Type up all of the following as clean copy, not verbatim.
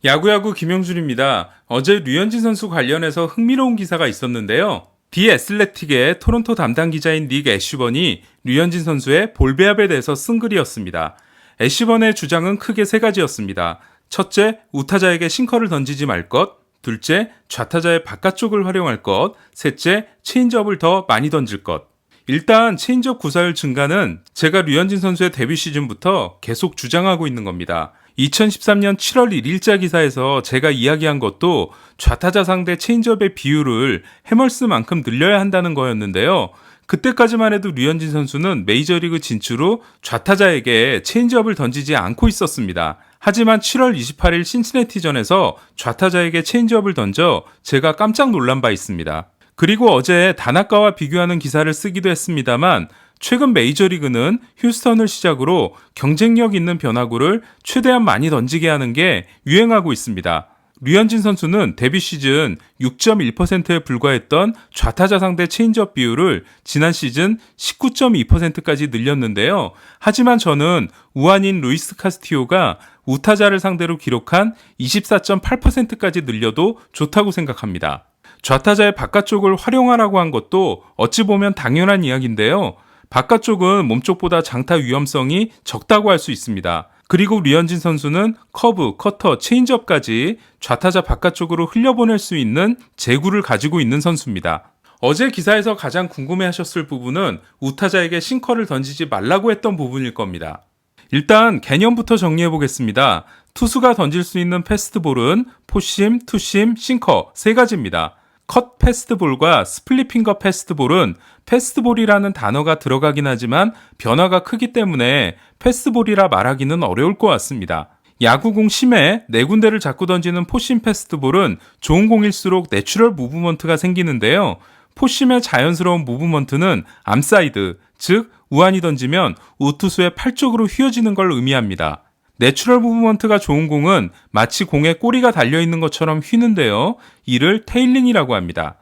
야구야구 김영준입니다. 어제 류현진 선수 관련해서 흥미로운 기사가 있었는데요. 디 애슬레틱의 토론토 담당 기자인 닉 애쉬번이 류현진 선수의 볼 배합에 대해서 쓴 글이었습니다. 애쉬번의 주장은 크게 세 가지였습니다. 첫째, 우타자에게 싱커를 던지지 말 것. 둘째, 좌타자의 바깥쪽을 활용할 것. 셋째, 체인지업을 더 많이 던질 것. 일단 체인지업 구사율 증가는 제가 류현진 선수의 데뷔 시즌부터 계속 주장하고 있는 겁니다. 2013년 7월 1일자 기사에서 제가 이야기한 것도 좌타자 상대 체인지업의 비율을 해멀스만큼 늘려야 한다는 거였는데요. 그때까지만 해도 류현진 선수는 메이저리그 진출 후 좌타자에게 체인지업을 던지지 않고 있었습니다. 하지만 7월 28일 신시내티전에서 좌타자에게 체인지업을 던져 제가 깜짝 놀란 바 있습니다. 그리고 어제 다나카와 비교하는 기사를 쓰기도 했습니다만 최근 메이저리그는 휴스턴을 시작으로 경쟁력 있는 변화구를 최대한 많이 던지게 하는 게 유행하고 있습니다. 류현진 선수는 데뷔 시즌 6.1%에 불과했던 좌타자 상대 체인지업 비율을 지난 시즌 19.2%까지 늘렸는데요. 하지만 저는 우한인 루이스 카스티오가 우타자를 상대로 기록한 24.8%까지 늘려도 좋다고 생각합니다. 좌타자의 바깥쪽을 활용하라고 한 것도 어찌 보면 당연한 이야기인데요. 바깥쪽은 몸쪽보다 장타 위험성이 적다고 할 수 있습니다. 그리고 류현진 선수는 커브, 커터, 체인지업까지 좌타자 바깥쪽으로 흘려보낼 수 있는 제구를 가지고 있는 선수입니다. 어제 기사에서 가장 궁금해하셨을 부분은 우타자에게 싱커를 던지지 말라고 했던 부분일 겁니다. 일단 개념부터 정리해보겠습니다. 투수가 던질 수 있는 패스트볼은 포심, 투심, 싱커 세 가지입니다. 컷 패스트볼과 스플릿핑거 패스트볼은 패스트볼이라는 단어가 들어가긴 하지만 변화가 크기 때문에 패스트볼이라 말하기는 어려울 것 같습니다. 야구공 심해 네 군데를 잡고 던지는 포심 패스트볼은 좋은 공일수록 내추럴 무브먼트가 생기는데요. 포심의 자연스러운 무브먼트는 암사이드, 즉 우한이 던지면 우투수의 팔 쪽으로 휘어지는 걸 의미합니다. 내추럴 무브먼트가 좋은 공은 마치 공에 꼬리가 달려있는 것처럼 휘는데요. 이를 테일링이라고 합니다.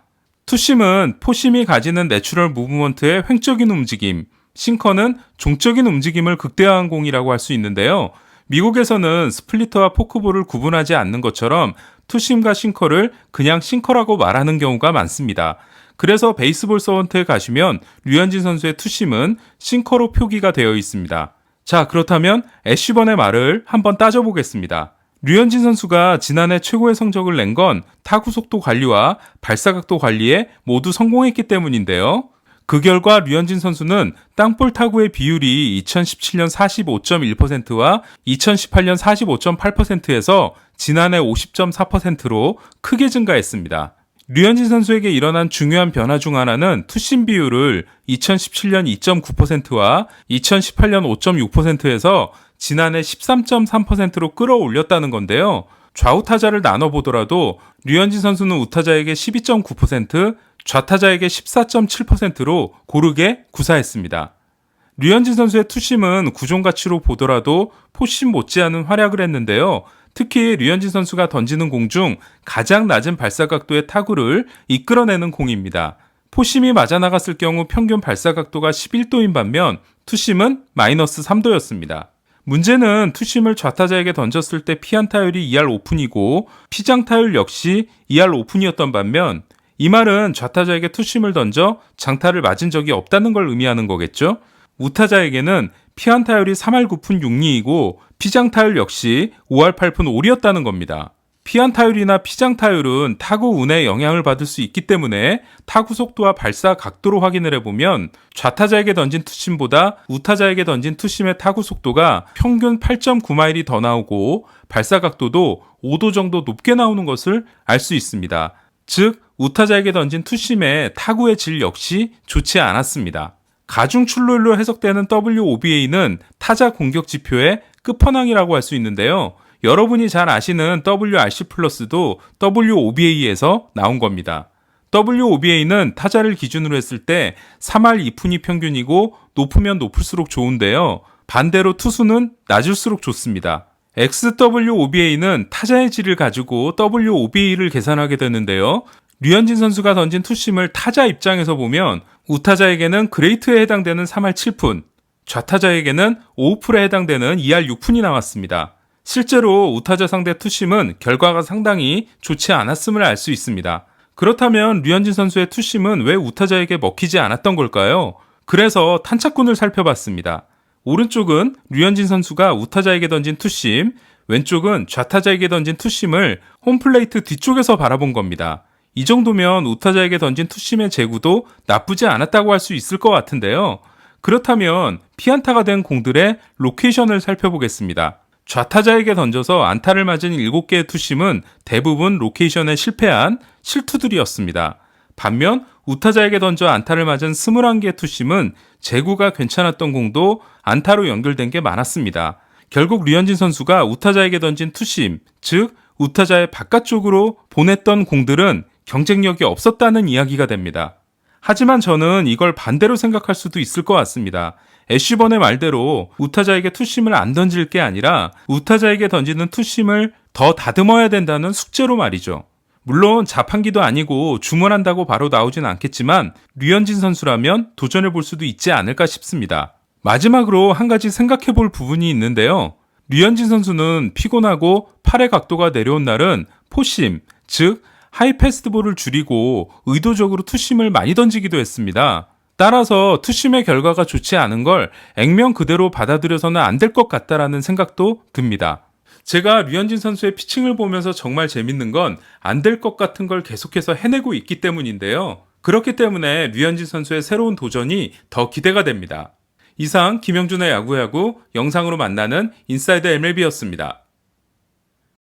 투심은 포심이 가지는 내추럴 무브먼트의 횡적인 움직임, 싱커는 종적인 움직임을 극대화한 공이라고 할 수 있는데요. 미국에서는 스플리터와 포크볼을 구분하지 않는 것처럼 투심과 싱커를 그냥 싱커라고 말하는 경우가 많습니다. 그래서 베이스볼 서원트에 가시면 류현진 선수의 투심은 싱커로 표기가 되어 있습니다. 자, 그렇다면 애쉬번의 말을 한번 따져보겠습니다. 류현진 선수가 지난해 최고의 성적을 낸 건 타구 속도 관리와 발사각도 관리에 모두 성공했기 때문인데요. 그 결과 류현진 선수는 땅볼 타구의 비율이 2017년 45.1%와 2018년 45.8%에서 지난해 50.4%로 크게 증가했습니다. 류현진 선수에게 일어난 중요한 변화 중 하나는 투심 비율을 2017년 2.9%와 2018년 5.6%에서 지난해 13.3%로 끌어올렸다는 건데요. 좌우 타자를 나눠보더라도 류현진 선수는 우타자에게 12.9%, 좌타자에게 14.7%로 고르게 구사했습니다. 류현진 선수의 투심은 구종 가치로 보더라도 포심 못지않은 활약을 했는데요. 특히 류현진 선수가 던지는 공 중 가장 낮은 발사각도의 타구를 이끌어내는 공입니다. 포심이 맞아 나갔을 경우 평균 발사각도가 11도인 반면 투심은 마이너스 3도였습니다. 문제는 투심을 좌타자에게 던졌을 때 피안 타율이 2할 오픈이고 피장 타율 역시 2할 오픈이었던 반면 이 말은 좌타자에게 투심을 던져 장타를 맞은 적이 없다는 걸 의미하는 거겠죠? 우타자에게는 피안 타율이 3할 9푼 6리이고 피장 타율 역시 5할 8푼 5리였다는 겁니다. 피안 타율이나 피장 타율은 타구 운에 영향을 받을 수 있기 때문에 타구 속도와 발사 각도로 확인을 해보면 좌타자에게 던진 투심보다 우타자에게 던진 투심의 타구 속도가 평균 8.9마일이 더 나오고 발사 각도도 5도 정도 높게 나오는 것을 알 수 있습니다. 즉 우타자에게 던진 투심의 타구의 질 역시 좋지 않았습니다. 가중출루율로 해석되는 WOBA는 타자 공격 지표의 끝판왕이라고 할 수 있는데요. 여러분이 잘 아시는 WRC 플러스도 WOBA에서 나온 겁니다. WOBA는 타자를 기준으로 했을 때 3할 2푼이 평균이고 높으면 높을수록 좋은데요. 반대로 투수는 낮을수록 좋습니다. XWOBA는 타자의 질을 가지고 WOBA를 계산하게 되는데요. 류현진 선수가 던진 투심을 타자 입장에서 보면 우타자에게는 그레이트에 해당되는 3할 7푼, 좌타자에게는 오우풀에 해당되는 2할 6푼이 나왔습니다. 실제로 우타자 상대 투심은 결과가 상당히 좋지 않았음을 알 수 있습니다. 그렇다면 류현진 선수의 투심은 왜 우타자에게 먹히지 않았던 걸까요? 그래서 탄착군을 살펴봤습니다. 오른쪽은 류현진 선수가 우타자에게 던진 투심, 왼쪽은 좌타자에게 던진 투심을 홈플레이트 뒤쪽에서 바라본 겁니다. 이 정도면 우타자에게 던진 투심의 제구도 나쁘지 않았다고 할 수 있을 것 같은데요. 그렇다면 피안타가 된 공들의 로케이션을 살펴보겠습니다. 좌타자에게 던져서 안타를 맞은 7개의 투심은 대부분 로케이션에 실패한 실투들이었습니다. 반면 우타자에게 던져 안타를 맞은 21개의 투심은 제구가 괜찮았던 공도 안타로 연결된 게 많았습니다. 결국 류현진 선수가 우타자에게 던진 투심, 즉 우타자의 바깥쪽으로 보냈던 공들은 경쟁력이 없었다는 이야기가 됩니다. 하지만 저는 이걸 반대로 생각할 수도 있을 것 같습니다. 애쉬번의 말대로 우타자에게 투심을 안 던질 게 아니라 우타자에게 던지는 투심을 더 다듬어야 된다는 숙제로 말이죠. 물론 자판기도 아니고 주문한다고 바로 나오진 않겠지만 류현진 선수라면 도전해 볼 수도 있지 않을까 싶습니다. 마지막으로 한 가지 생각해 볼 부분이 있는데요. 류현진 선수는 피곤하고 팔의 각도가 내려온 날은 포심, 즉 하이 패스트볼을 줄이고 의도적으로 투심을 많이 던지기도 했습니다. 따라서 투심의 결과가 좋지 않은 걸 액면 그대로 받아들여서는 안 될 것 같다라는 생각도 듭니다. 제가 류현진 선수의 피칭을 보면서 정말 재밌는 건 안 될 것 같은 걸 계속해서 해내고 있기 때문인데요. 그렇기 때문에 류현진 선수의 새로운 도전이 더 기대가 됩니다. 이상 김영준의 야구야구 영상으로 만나는 인사이드 MLB였습니다.